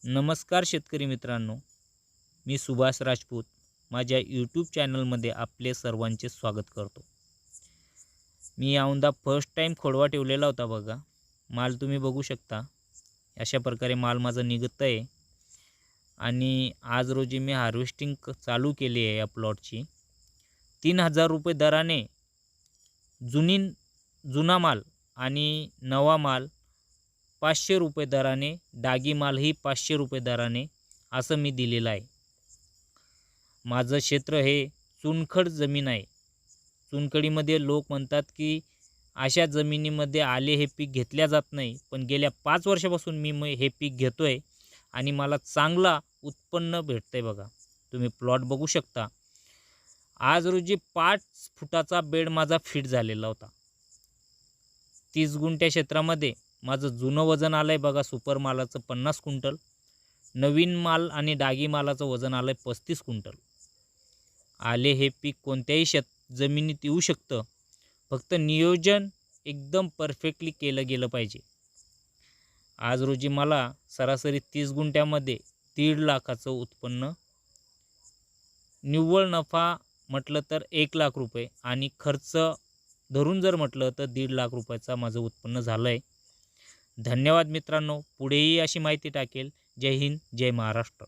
नमस्कार शेतकरी मित्रांनो, मी सुभाष राजपूत माझ्या यूट्यूब चॅनलमध्ये आपले सर्वांचे स्वागत करतो. मी औंदा फर्स्ट टाईम खोडवा ठेवलेला होता बघा. माल तुम्ही बघू शकता. अशा प्रकारे माल माझा निघत आहे आणि आज रोजी मी हार्वेस्टिंग चालू केली आहे या प्लॉटची. 3000 रुपये दराने जुना माल आणि नवा माल 500 रुपये दराने, डागी मालही 500 रुपये दराने असं मी दिलेलं आहे. माझं क्षेत्र हे चुनखड जमीन आहे. चुनखडीमध्ये लोक म्हणतात की अशा जमिनीमध्ये आले हे पीक घेतल्या जात नाही, पण गेल्या 5 वर्षापासून मी हे पीक घेतो आहे आणि मला चांगला उत्पन्न भेटतं आहे बघा. तुम्ही प्लॉट बघू शकता. आज रोजी 5 फुटाचा बेड माझा फिट झालेला होता. 30 गुंठ्या क्षेत्रामध्ये माझं जुनं वजन आलं आहे बघा. सुपर मालाचं 50 क्विंटल, नवीन माल आणि डागी मालाचं वजन आलं आहे 35 क्विंटल. आले हे पीक कोणत्याही जमिनीत येऊ शकतं, फक्त नियोजन एकदम परफेक्टली केलं गेलं पाहिजे. आज रोजी मला सरासरी 30 गुंठ्यामध्ये 1.5 लाखाचं उत्पन्न, निव्वळ नफा म्हटलं तर 1 लाख रुपये आणि खर्च धरून जर म्हटलं तर 1.5 लाख रुपयाचा माझं उत्पन्न झालं आहे. धन्यवाद मित्रांनो. पुढेही अशी माहिती टाकेल. जय हिंद, जय महाराष्ट्र.